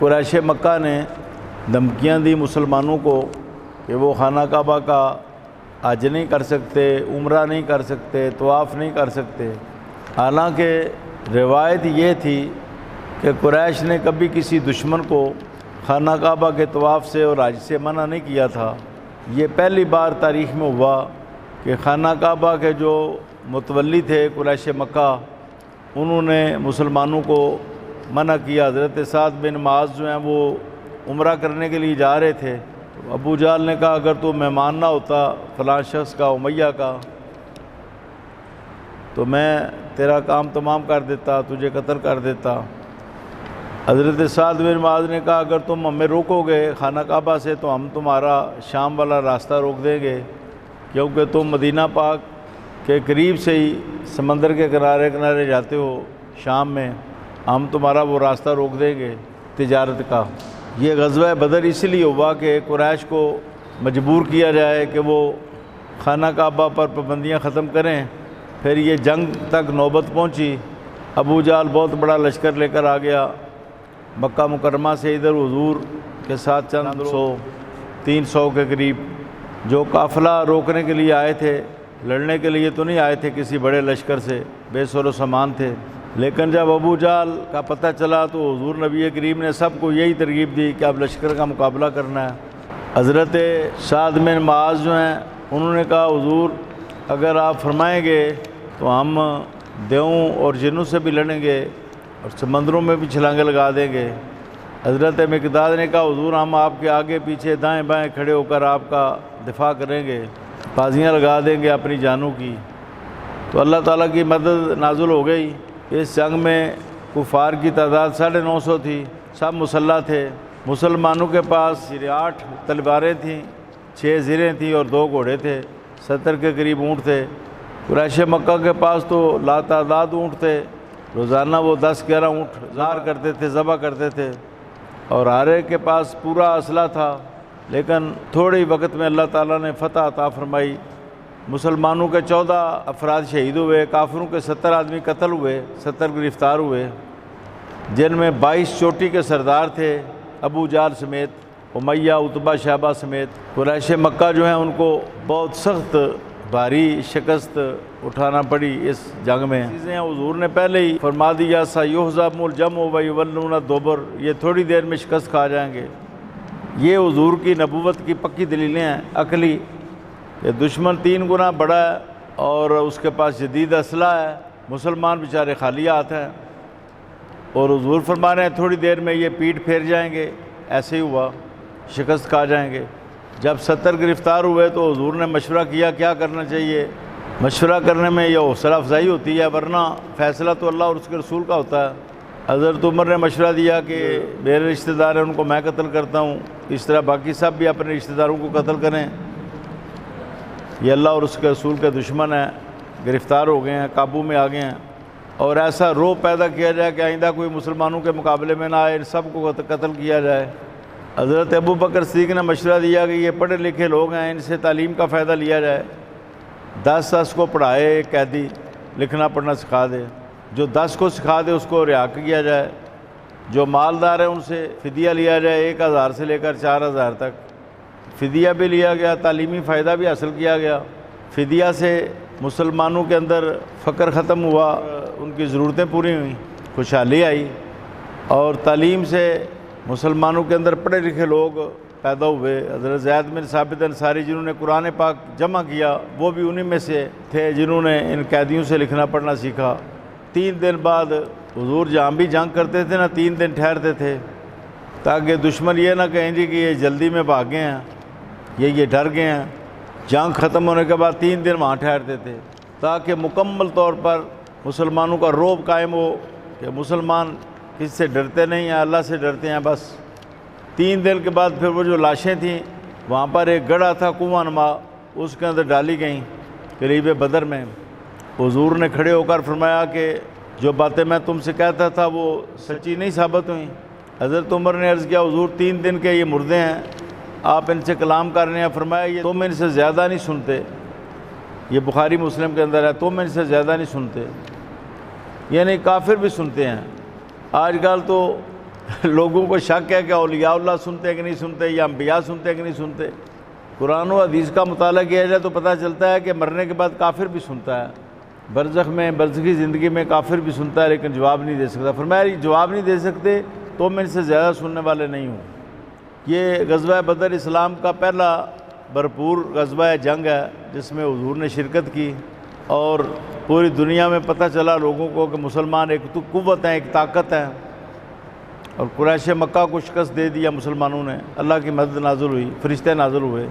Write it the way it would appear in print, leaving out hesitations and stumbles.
قریش مکہ نے دھمکیاں دی مسلمانوں کو کہ وہ خانہ کعبہ کا حج نہیں کر سکتے، عمرہ نہیں کر سکتے، طواف نہیں کر سکتے۔ حالانکہ روایت یہ تھی کہ قریش نے کبھی کسی دشمن کو خانہ کعبہ کے طواف سے اور حج سے منع نہیں کیا تھا۔ یہ پہلی بار تاریخ میں ہوا کہ خانہ کعبہ کے جو متولی تھے قریش مکہ، انہوں نے مسلمانوں کو منع کیا۔ حضرت سعد بن معاذ جو ہیں وہ عمرہ کرنے کے لیے جا رہے تھے، تو ابو جہل نے کہا اگر تو مہمان نہ ہوتا فلاں شخص کا، امیہ کا، تو میں تیرا کام تمام کر دیتا، تجھے قتل کر دیتا۔ حضرت سعد بن معاذ نے کہا اگر تم ہمیں روکو گے خانہ کعبہ سے تو ہم تمہارا شام والا راستہ روک دیں گے، کیونکہ تم مدینہ پاک کے قریب سے ہی سمندر کے کنارے کنارے جاتے ہو شام میں، ہم تمہارا وہ راستہ روک دیں گے تجارت کا۔ یہ غزوہ بدر اس لیے ہوا کہ قریش کو مجبور کیا جائے کہ وہ خانہ کعبہ پر پابندیاں ختم کریں۔ پھر یہ جنگ تک نوبت پہنچی۔ ابو جہل بہت بڑا لشکر لے کر آ گیا مکہ مکرمہ سے، ادھر حضور کے ساتھ چند 300 کے قریب جو قافلہ روکنے کے لیے آئے تھے، لڑنے کے لیے تو نہیں آئے تھے کسی بڑے لشکر سے، بے سر و سامان تھے۔ لیکن جب ابو جہل کا پتہ چلا تو حضور نبی کریم نے سب کو یہی ترغیب دی کہ اب لشکر کا مقابلہ کرنا ہے۔ حضرت سعد بن معاذ جو ہیں انہوں نے کہا حضور اگر آپ فرمائیں گے تو ہم دیوؤں اور جنوں سے بھی لڑیں گے اور سمندروں میں بھی چھلانگیں لگا دیں گے۔ حضرت مقداد نے کہا حضور ہم آپ کے آگے پیچھے دائیں بائیں کھڑے ہو کر آپ کا دفاع کریں گے، بازیاں لگا دیں گے اپنی جانوں کی۔ تو اللہ تعالیٰ کی مدد نازل ہو گئی۔ اس جنگ میں کفار کی تعداد 950 تھی، سب مسلح تھے۔ مسلمانوں کے پاس 8 تلواریں تھیں، 6 زریں تھیں اور 2 گھوڑے تھے، 70 کے قریب اونٹ تھے۔ قریش مکہ کے پاس تو لاتعداد اونٹ تھے، روزانہ وہ 10-11 اونٹ ظاہر کرتے تھے، ذبح کرتے تھے، اور ہر ایک کے پاس پورا اسلحہ تھا۔ لیکن تھوڑے ہی وقت میں اللہ تعالیٰ نے فتح عطا فرمائی۔ مسلمانوں کے 14 افراد شہید ہوئے، کافروں کے 70 آدمی قتل ہوئے، 70 گرفتار ہوئے، جن میں 22 چوٹی کے سردار تھے ابو جہل سمیت، امیہ، عتبہ، شیبہ سمیت۔ قریش مکہ جو ہیں ان کو بہت سخت بھاری شکست اٹھانا پڑی اس جنگ میں۔ چیزیں حضور نے پہلے ہی فرما دیا سَيُهْزَمُ الْجَمْعُ وَيُوَلُّونَ الدُّبُرَ، یہ تھوڑی دیر میں شکست کھا جائیں گے۔ یہ حضور کی نبوت کی پکی دلیلیں ہیں عقلی، کہ دشمن 3 گنا بڑا ہے اور اس کے پاس جدید اسلحہ ہے، مسلمان بیچارے خالی ہاتھ ہیں، اور حضور فرما رہے ہیں تھوڑی دیر میں یہ پیٹ پھیر جائیں گے۔ ایسے ہی ہوا، شکست کھا جائیں گے۔ جب 70 گرفتار ہوئے تو حضور نے مشورہ کیا کیا کرنا چاہیے۔ مشورہ کرنے میں یہ حوصلہ افزائی ہوتی ہے، ورنہ فیصلہ تو اللہ اور اس کے رسول کا ہوتا ہے۔ حضرت عمر نے مشورہ دیا کہ میرے رشتہ دار ہیں ان کو میں قتل کرتا ہوں، اس طرح باقی سب بھی اپنے رشتہ داروں کو قتل کریں، یہ اللہ اور اس کے رسول کے دشمن ہیں، گرفتار ہو گئے ہیں، قابو میں آ گئے ہیں۔ اور ایسا رو پیدا کیا جائے کہ آئندہ کوئی مسلمانوں کے مقابلے میں نہ آئے، ان سب کو قتل کیا جائے۔ حضرت ابو بکر صدیق نے مشورہ دیا کہ یہ پڑھے لکھے لوگ ہیں، ان سے تعلیم کا فائدہ لیا جائے۔ 10 کو پڑھائے ایک قیدی، لکھنا پڑھنا سکھا دے، جو 10 کو سکھا دے اس کو رہا کیا جائے۔ جو مالدار ہیں ان سے فدیہ لیا جائے، 1000 سے لے کر 4000 تک فدیہ بھی لیا گیا، تعلیمی فائدہ بھی حاصل کیا گیا۔ فدیہ سے مسلمانوں کے اندر فقر ختم ہوا، ان کی ضرورتیں پوری ہوئیں، خوشحالی آئی، اور تعلیم سے مسلمانوں کے اندر پڑھے لکھے لوگ پیدا ہوئے۔ حضرت زید بن ثابت انصاری جنہوں نے قرآن پاک جمع کیا، وہ بھی انہی میں سے تھے جنہوں نے ان قیدیوں سے لکھنا پڑھنا سیکھا۔ 3 دن بعد حضور جہاں بھی جنگ کرتے تھے نا 3 دن ٹھہرتے تھے، تاکہ دشمن یہ نہ کہیں جی کہ یہ جلدی میں بھاگے ہیں، یہ ڈر گئے ہیں۔ جنگ ختم ہونے کے بعد 3 دن وہاں ٹھہرتے تھے، تاکہ مکمل طور پر مسلمانوں کا رعب قائم ہو کہ مسلمان کس سے ڈرتے نہیں ہیں، اللہ سے ڈرتے ہیں بس۔ 3 دن کے بعد پھر وہ جو لاشیں تھیں، وہاں پر ایک گڑھا تھا کنواں نما، اس کے اندر ڈالی گئیں قریب بدر میں۔ حضور نے کھڑے ہو کر فرمایا کہ جو باتیں میں تم سے کہتا تھا وہ سچی نہیں ثابت ہوئیں۔ حضرت عمر نے عرض کیا حضور 3 دن کے یہ مردے ہیں، آپ ان سے کلام کر رہے ہیں۔ فرمایا یہ تم ان سے زیادہ نہیں سنتے، یہ بخاری مسلم کے اندر ہے، تم ان سے زیادہ نہیں سنتے، یعنی کافر بھی سنتے ہیں۔ آج کل تو لوگوں کو شک ہے کہ اولیاء اللہ سنتے ہیں کہ نہیں سنتے، یا انبیاء سنتے ہیں کہ نہیں سنتے۔ قرآن و حدیث کا مطالعہ کیا جائے تو پتہ چلتا ہے کہ مرنے کے بعد کافر بھی سنتا ہے، برزخ میں، برزخی زندگی میں کافر بھی سنتا ہے، لیکن جواب نہیں دے سکتا۔ فرمایا جواب نہیں دے سکتے تو میں ان سے زیادہ سننے والے نہیں ہوں۔ یہ غزوہ بدر اسلام کا پہلا بھرپور غزوہ جنگ ہے جس میں حضور نے شرکت کی، اور پوری دنیا میں پتہ چلا لوگوں کو کہ مسلمان ایک تو قوت ہیں، ایک طاقت ہے، اور قریش مکہ کو شکست دے دیا مسلمانوں نے۔ اللہ کی مدد نازل ہوئی، فرشتے نازل ہوئے۔